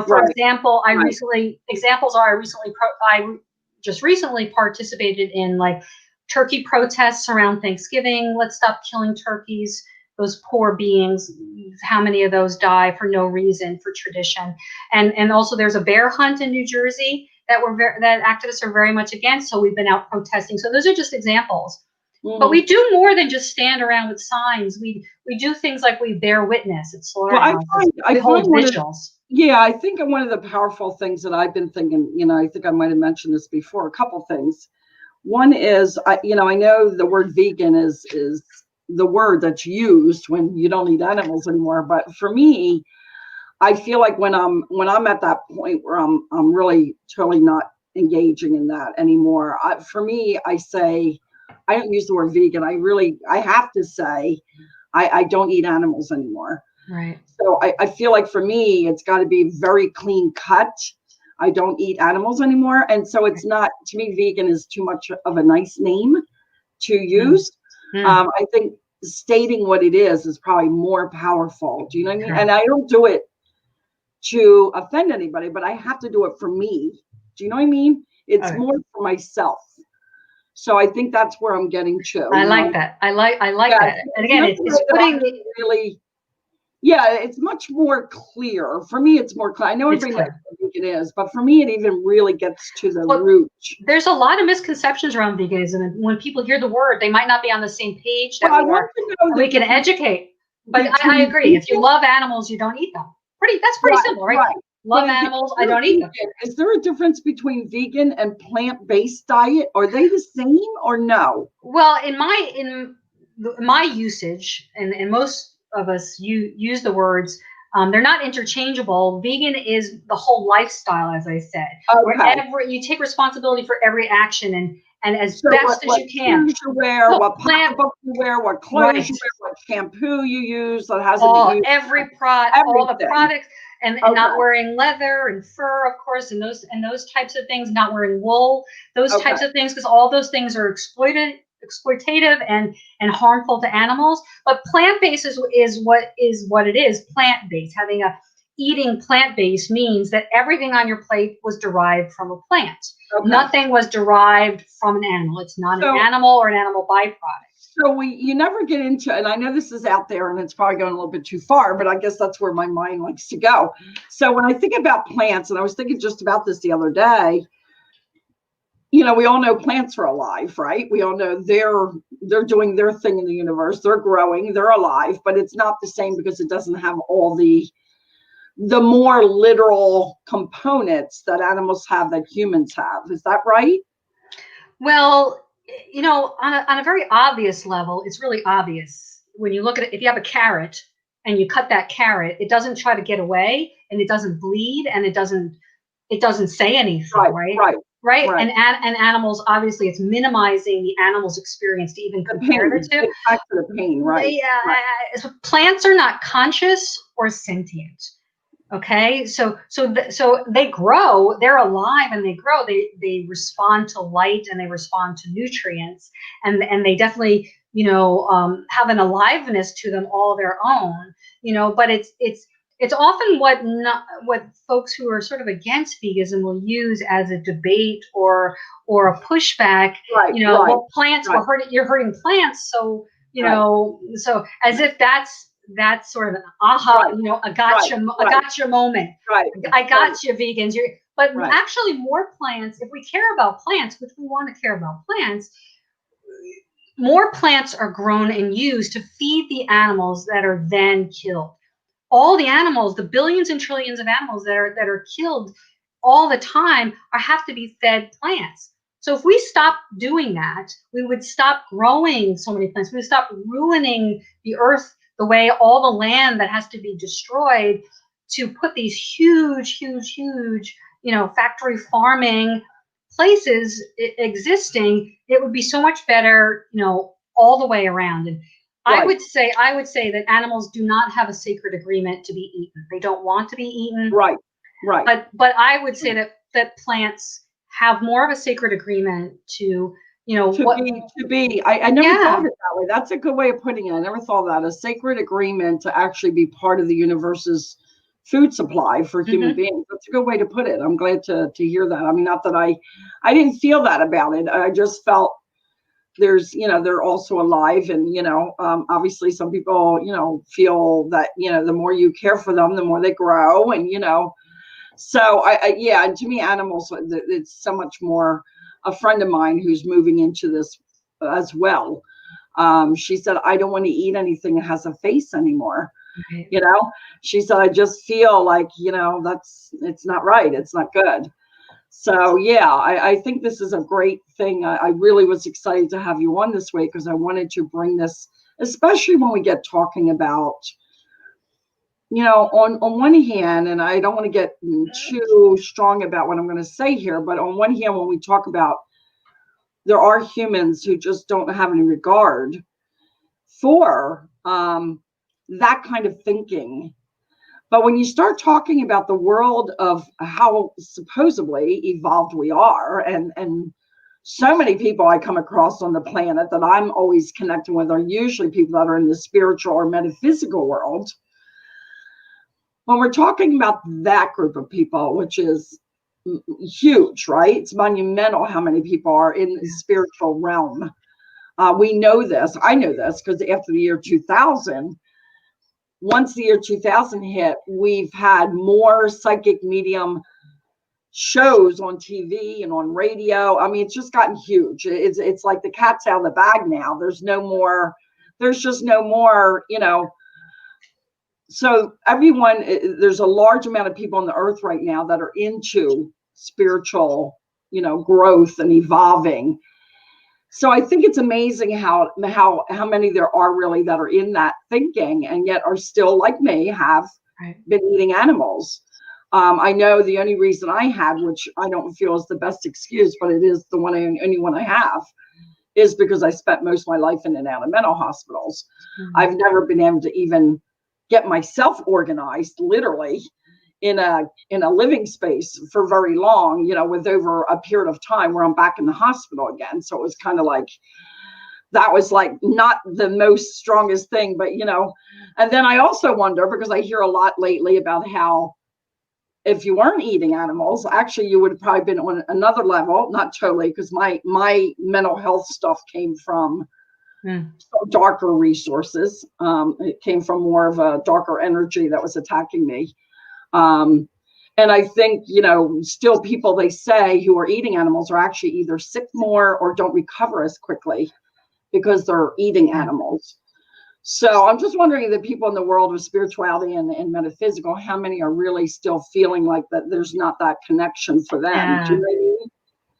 For example, I just recently participated in turkey protests around Thanksgiving. Let's stop killing turkeys. Those poor beings. How many of those die for no reason, for tradition? And also there's a bear hunt in New Jersey that activists are very much against. So we've been out protesting. So those are just examples. But we do more than just stand around with signs. We do things like we bear witness at slaughterhouses. We hold vigils. I think one of the powerful things that I've been thinking, I think I might have mentioned this before, a couple things. One is, I know the word vegan is the word that's used when you don't eat animals anymore. But for me, I feel like when I'm at that point where I'm really totally not engaging in that anymore. For me, I say, I don't use the word vegan. I have to say, I don't eat animals anymore. Right. So I feel like for me, it's got to be very clean cut. I don't eat animals anymore. And so it's not, to me, vegan is too much of a nice name to use. I think stating what it is probably more powerful. Do you know what I mean? And I don't do it to offend anybody, but I have to do it for me. Do you know what I mean? It's more for myself. So I think that's where I'm getting to. I like that. I like that. And again, it's putting really. Yeah, it's much more clear. For me, it's more clear. I know everybody knows what vegan is, but for me, it even really gets to the root. There's a lot of misconceptions around veganism. And when people hear the word, they might not be on the same page that we are. We can educate. But I agree. If you love animals, you don't eat them. That's pretty simple, right? Love animals, I don't eat them. Is there a difference between vegan and plant-based diet? Are they the same or no? Well, in my usage, and most of us use the words, they're not interchangeable. Vegan is the whole lifestyle, as I said. Where you take responsibility for every action and as best as you can. What shoes you wear, what pocketbook you wear, what clothes you wear, what shampoo you use that has all the products, and not wearing leather and fur, of course, and those types of things, not wearing wool, those types of things, because all those things are exploitative and harmful to animals. But plant-based is what it is. Plant-based, eating plant-based means that everything on your plate was derived from a plant. Okay. Nothing was derived from an animal. It's not an animal or an animal byproduct. So you never get into, and I know this is out there and it's probably going a little bit too far, but I guess that's where my mind likes to go. So when I think about plants, and I was thinking just about this the other day, we all know plants are alive, right? We all know they're doing their thing in the universe. They're growing, they're alive, but it's not the same because it doesn't have all the more literal components that animals have that humans have. Is that right? Well, on a very obvious level, it's really obvious. When you look at it, if you have a carrot and you cut that carrot, it doesn't try to get away, and it doesn't bleed, and it doesn't say anything, right? And animals, obviously, it's minimizing the animal's experience to even compare the two. Back to the pain, right? So plants are not conscious or sentient. Okay, so they grow, they're alive and they grow. They respond to light and they respond to nutrients, and they definitely have an aliveness to them all their own. But it's often what folks who are sort of against veganism will use as a debate or a pushback. Well, plants were hurting. You're hurting plants, so so as if that's sort of an aha, a gotcha moment. I got you, vegans. But actually, more plants. If we care about plants, which we want to care about plants, more plants are grown and used to feed the animals that are then killed. All the animals, the billions and trillions of animals that are killed all the time, have to be fed plants. So if we stop doing that, we would stop growing so many plants. We would stop ruining the earth the way all the land that has to be destroyed to put these huge, factory farming places existing. It would be so much better, all the way around. And I would say that animals do not have a sacred agreement to be eaten. They don't want to be eaten. Right. But I would say that plants have more of a sacred agreement to be. I never thought of it that way. That's a good way of putting it. I never thought of that. A sacred agreement to actually be part of the universe's food supply for human beings. That's a good way to put it. I'm glad to hear that. I mean, not that I didn't feel that about it. I just felt they're also alive, and obviously some people feel that the more you care for them, the more they grow, and so and to me, animals, it's so much more. A friend of mine who's moving into this as well, she said, I don't want to eat anything that has a face anymore. She said, I just feel like it's not right, it's not good. So I think this is a great thing. I really was excited to have you on this week because I wanted to bring this, especially when we get talking about on one hand, and I don't want to get too strong about what I'm going to say here, but on one hand, when we talk about there are humans who just don't have any regard for that kind of thinking. But when you start talking about the world of how supposedly evolved we are, and so many people I come across on the planet that I'm always connecting with are usually people that are in the spiritual or metaphysical world. When we're talking about that group of people, which is huge, right? It's monumental how many people are in the spiritual realm. We know this. I know this because after the year 2000, once the year 2000 hit, we've had more psychic medium shows on TV and on radio. I mean, it's just gotten huge. It's like the cat's out of the bag now. There's just no more, So there's a large amount of people on the earth right now that are into spiritual, growth and evolving. So I think it's amazing how many there are really that are in that thinking and yet are still, like me, have been eating animals. I know the only reason I had, which I don't feel is the best excuse, but it is the only one I have, is because I spent most of my life in and out of mental hospitals. I've never been able to even get myself organized, literally, in a living space for very long, with over a period of time where I'm back in the hospital again. So it was kind of like, that was like not the most strongest thing, but and then I also wonder, because I hear a lot lately about how if you weren't eating animals, actually you would have probably been on another level, not totally, because my mental health stuff came from darker resources. It came from more of a darker energy that was attacking me. And I think, still people, they say, who are eating animals are actually either sick more or don't recover as quickly because they're eating animals. So I'm just wondering, the people in the world of spirituality and metaphysical, how many are really still feeling like that there's not that connection for them? Yeah. Do you know what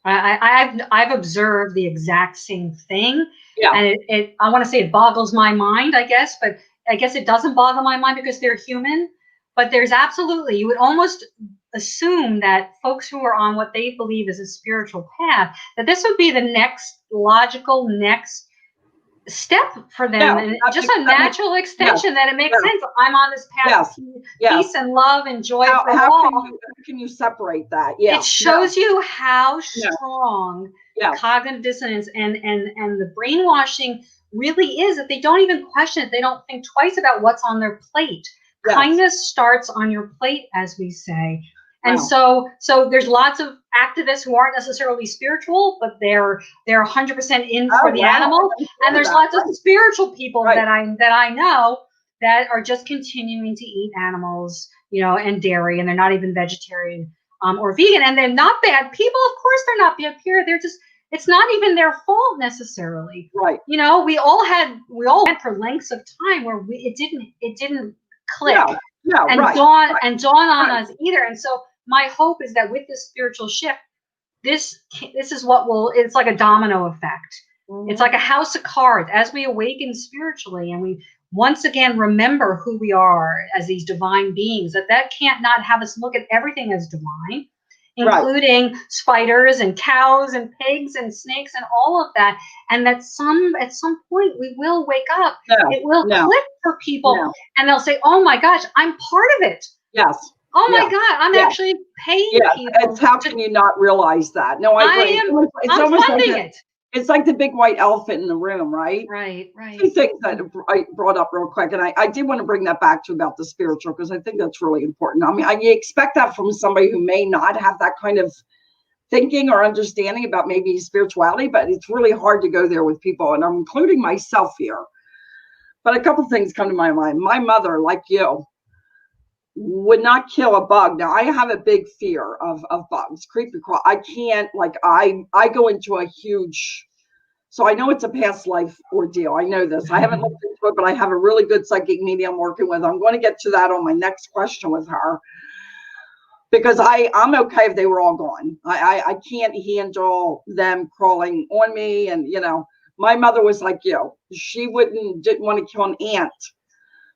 I mean? I've observed the exact same thing. Yeah. And I want to say it boggles my mind, I guess, but I guess it doesn't boggle my mind because they're human. But there's absolutely, you would almost assume that folks who are on what they believe is a spiritual path, that this would be the next logical next step for them, and just a natural extension, that it makes sense. I'm on this path of peace and love and joy for all. How can you separate that? Yeah, it shows you how strong cognitive dissonance and the brainwashing really is, that they don't even question it. They don't think twice about what's on their plate. Kindness starts on your plate, as we say. And so there's lots of activists who aren't necessarily spiritual, but they're 100% in for the animal. And there's lots of spiritual people that I know that are just continuing to eat animals, and dairy, and they're not even vegetarian or vegan, and they're not bad people. Of course, they're not bad people. They're just, it's not even their fault necessarily. Right. We all went for lengths of time where it didn't click. Dawn on us either. And so my hope is that with this spiritual shift, this is it's like a domino effect. It's like a house of cards. As we awaken spiritually and we once again remember who we are as these divine beings, that can't not have us look at everything as divine, including spiders and cows and pigs and snakes and all of that. And that at some point we will wake up. It will click for people, and they'll say, "Oh my gosh, I'm part of it." Yes. Oh my God, I'm actually paying people. It's how can you not realize that? No, I agree. I'm funding it. It's like the big white elephant in the room, right? Right. Two things that I brought up real quick, and I did want to bring that back to about the spiritual, because I think that's really important. I mean, you expect that from somebody who may not have that kind of thinking or understanding about maybe spirituality, but it's really hard to go there with people, and I'm including myself here. But a couple things come to my mind. My mother, like you, would not kill a bug. Now, I have a big fear of bugs, creepy crawl. I can't, I go into a huge, so I know it's a past life ordeal. I know this. I haven't looked into it, but I have a really good psychic medium working with. I'm going to get to that on my next question with her, because I'm okay if they were all gone. I can't handle them crawling on me. And, my mother was like you. She didn't want to kill an ant.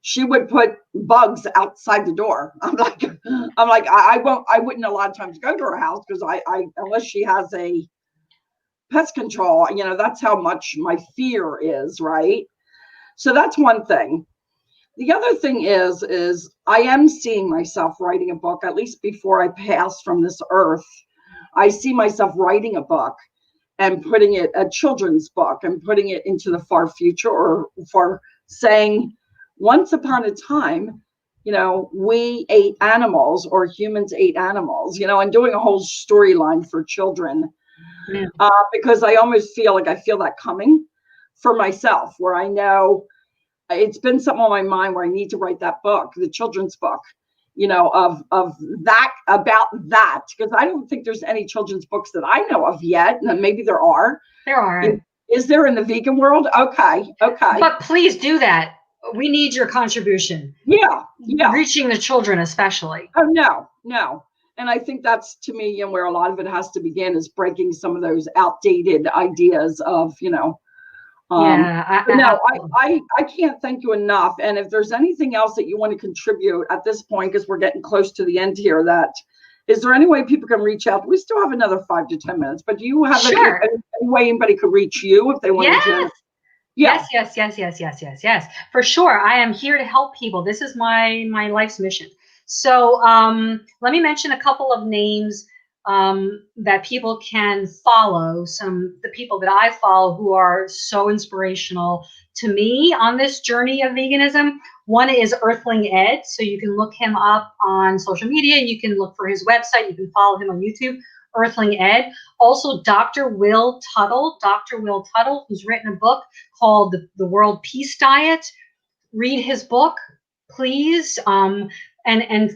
She would put bugs outside the door. I'm like, I wouldn't a lot of times go to her house, because I unless she has a pest control, that's how much my fear is, right? So that's one thing. The other thing is I am seeing myself writing a book, at least before I pass from this earth. I see myself writing a book and putting it, a children's book, and putting it into the far future, or for saying, once upon a time, we ate animals, or humans ate animals, and doing a whole storyline for children. Because I almost feel that coming for myself, where I know it's been something on my mind where I need to write that book, the children's book, of that, about that, because I don't think there's any children's books that I know of yet. And maybe there are. There are. Is there in the vegan world? Okay. But please do that. We need your contribution. Yeah. Reaching the children, especially. Oh, no. And I think that's, to me, where a lot of it has to begin, is breaking some of those outdated ideas of, I can't thank you enough. And if there's anything else that you want to contribute at this point, because we're getting close to the end here, is there any way people can reach out? We still have another 5 to 10 minutes, but do you have any way anybody could reach you if they wanted to? Yes. For sure. I am here to help people. This is my life's mission. So let me mention a couple of names. that people can follow. The people that I follow who are so inspirational to me on this journey of veganism. One is Earthling Ed, so you can look him up on social media. You can look for his website. You can follow him on YouTube, Earthling Ed. Also, Dr. Will Tuttle, who's written a book called The World Peace Diet. Read his book, please, and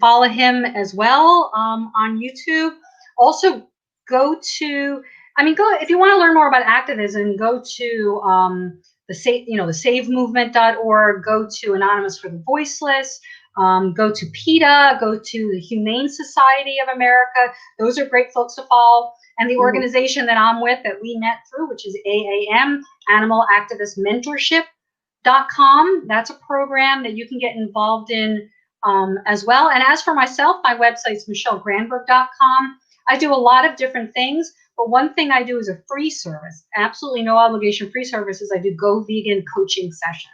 follow him as well on YouTube. Also, go if you want to learn more about activism, go to the savemovement.org, go to Anonymous for the Voiceless, go to PETA, go to the Humane Society of America. Those are great folks to follow. And the organization that I'm with, that we met through, which is AAM, Animal Activist Mentorship.com. That's a program that you can get involved in as well. And as for myself, my website is MicheleGranberg.com. I do a lot of different things, but one thing I do is a free service, absolutely no obligation free services. I do Go Vegan coaching sessions.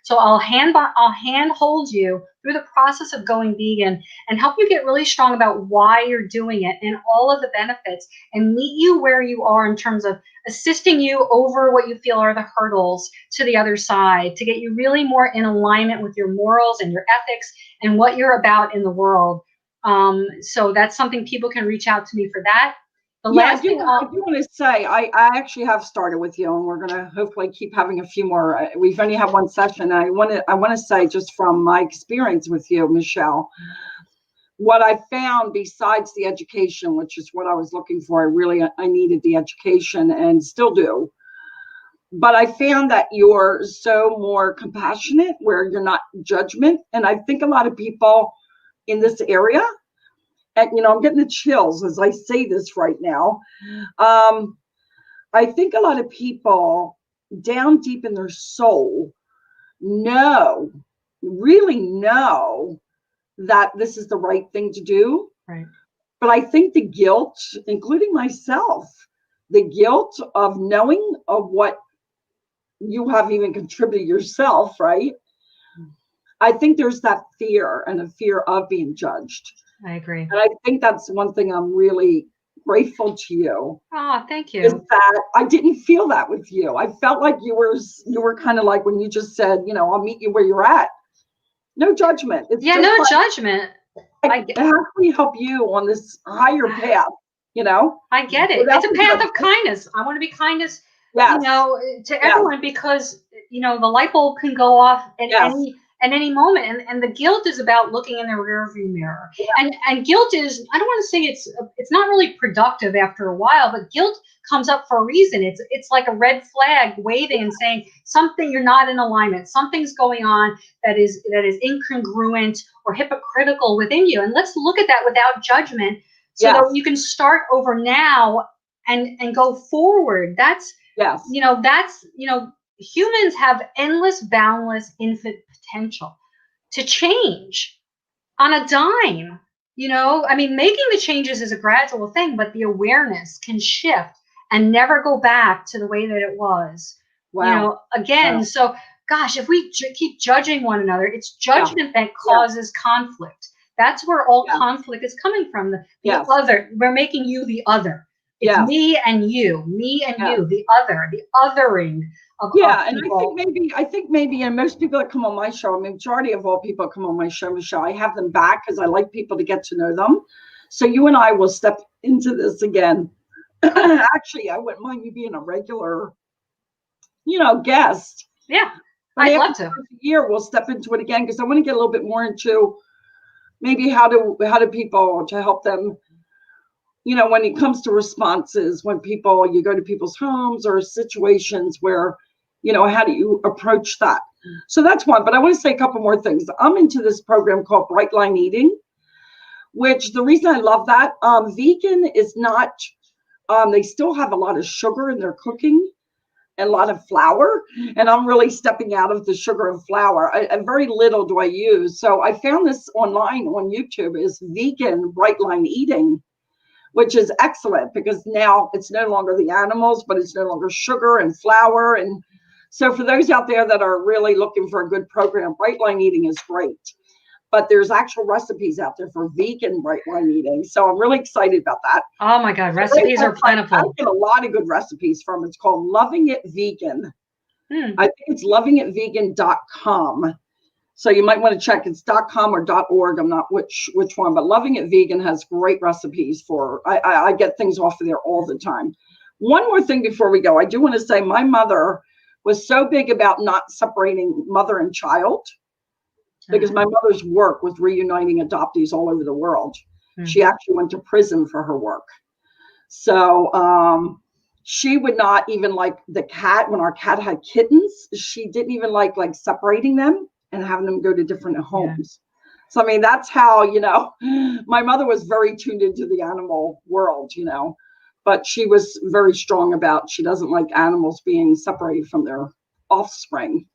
So I'll handhold you through the process of going vegan and help you get really strong about why you're doing it and all of the benefits, and meet you where you are in terms of assisting you over what you feel are the hurdles to the other side, to get you really more in alignment with your morals and your ethics and what you're about in the world. So that's something people can reach out to me for that. I do want to say, I actually have started with you, and we're going to hopefully keep having a few more. We've only had one session. I want to say, just from my experience with you, Michele, what I found besides the education, which is what I was looking for, I needed the education and still do. But I found that you're so more compassionate, where you're not judgment. And I think a lot of people in this area, and I'm getting the chills as I say this right now. I think a lot of people down deep in their soul really know that this is the right thing to do. Right. But I think the guilt, including myself, the guilt of knowing of what you have even contributed yourself, right? I think there's that fear, and a fear of being judged. I agree. And I think that's one thing I'm really grateful to you. Oh, thank you. Is that I didn't feel that with you. I felt like you were kind of like when you just said, I'll meet you where you're at. No judgment. It's no judgment. How can we help you on this higher path? I get it. It's a path of kindness. I want to be kindness, to everyone, because the light bulb can go off at any moment, and the guilt is about looking in the rearview mirror. And guilt is, I don't want to say it's not really productive after a while, but guilt comes up for a reason. It's like a red flag waving and saying something, you're not in alignment, something's going on that is incongruent or hypocritical within you. And let's look at that without judgment, so that you can start over now and go forward. Humans have endless, boundless, infinite potential to change on a dime. Making the changes is a gradual thing, but the awareness can shift and never go back to the way that it was. Wow. So gosh, if we keep judging one another, it's judgment that causes conflict. That's where all conflict is coming from. The other. We're making you the other. It's me and you, the other, the othering of and people. I think maybe, and most people that come on my show, majority of all people that come on my show, Michele, I have them back because I like people to get to know them. So you and I will step into this again. Actually, I wouldn't mind you being a regular, guest. Yeah, but I'd love to. A year, we'll step into it again, because I want to get a little bit more into maybe how do people, to help them, when it comes to responses, when you go to people's homes or situations where, how do you approach that? So that's one. But I want to say a couple more things. I'm into this program called Brightline Eating, which the reason I love that, vegan is not, they still have a lot of sugar in their cooking and a lot of flour. And I'm really stepping out of the sugar and flour. Very little do I use. So I found this online on YouTube, is vegan Brightline Eating, which is excellent, because now it's no longer the animals, but it's no longer sugar and flour. And so for those out there that are really looking for a good program, Brightline Eating is great. but there's actual recipes out there for vegan Brightline Eating. So I'm really excited about that. Oh my God, recipes are plentiful. I get a lot of good recipes from. It's called Loving It Vegan. I think it's lovingitvegan.com. So you might want to check. It's .com or .org. I'm not which one, but Loving It Vegan has great recipes for. I get things off of there all the time. One more thing before we go, I do want to say my mother was so big about not separating mother and child, because my mother's work was reuniting adoptees all over the world. She actually went to prison for her work. So she would not even like the cat. When our cat had kittens, she didn't even like separating them and having them go to different homes. So, I mean, that's how, my mother was very tuned into the animal world, but she was very strong about, she doesn't like animals being separated from their offspring,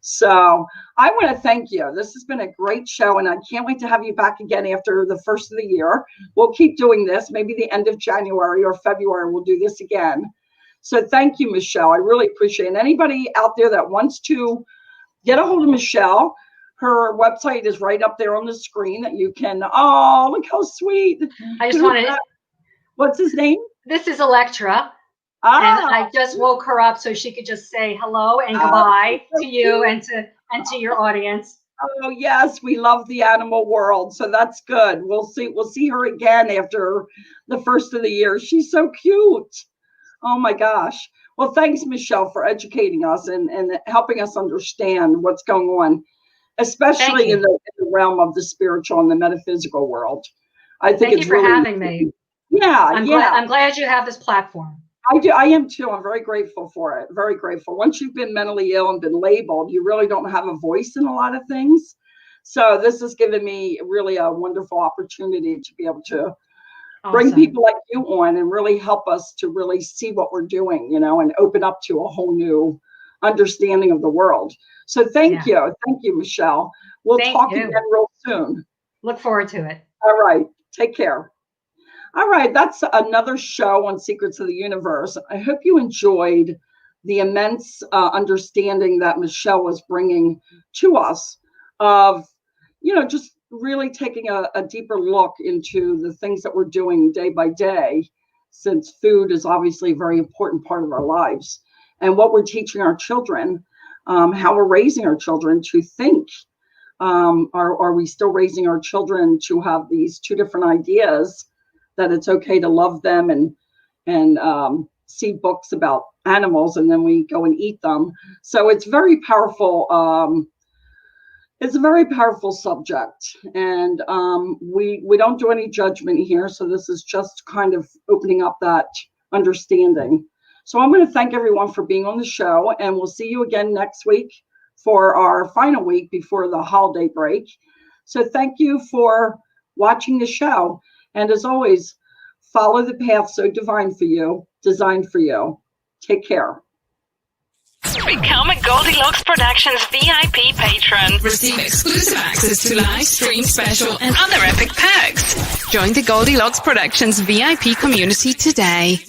So I want to thank you. This has been a great show, and I can't wait to have you back again after the first of the year. We'll keep doing this. Maybe the end of January or February, we'll do this again. So thank you, Michele. I really appreciate it. And anybody out there that wants to get a hold of Michele, her website is right up there on the screen that you can, oh, look how sweet. I just wanted, what's his name? This is Electra. And I just woke her up so she could just say hello and goodbye to you and to your audience. Oh yes, we love the animal world, so that's good. We'll see her again after the first of the year. She's so cute. Oh my gosh. Well, thanks, Michele, for educating us and helping us understand what's going on, especially in the realm of the spiritual and the metaphysical world. I think Thank you for having me. Yeah, I'm glad you have this platform. I do. I am too. I'm very grateful for it. Very grateful. Once you've been mentally ill and been labeled, you really don't have a voice in a lot of things. So this has given me really a wonderful opportunity to be able to bring people like you on and really help us to really see what we're doing, and open up to a whole new understanding of the world. So thank you. Thank you, Michele. We'll talk again real soon. Look forward to it. All right. Take care. All right, that's another show on Secrets of the Universe. I hope you enjoyed the immense understanding that Michele was bringing to us of, just really taking a deeper look into the things that we're doing day by day, since food is obviously a very important part of our lives, and what we're teaching our children, how we're raising our children to think. Are we still raising our children to have these two different ideas, that it's okay to love them and see books about animals and then we go and eat them? So it's very powerful. It's a very powerful subject, and we don't do any judgment here. So this is just kind of opening up that understanding. So I'm going to thank everyone for being on the show, and we'll see you again next week for our final week before the holiday break. So thank you for watching the show. And as always, follow the path so divine for you, designed for you. Take care. Become a Goldylocks Productions VIP patron. Receive exclusive access to live stream special and other epic perks. Join the Goldylocks Productions VIP community today.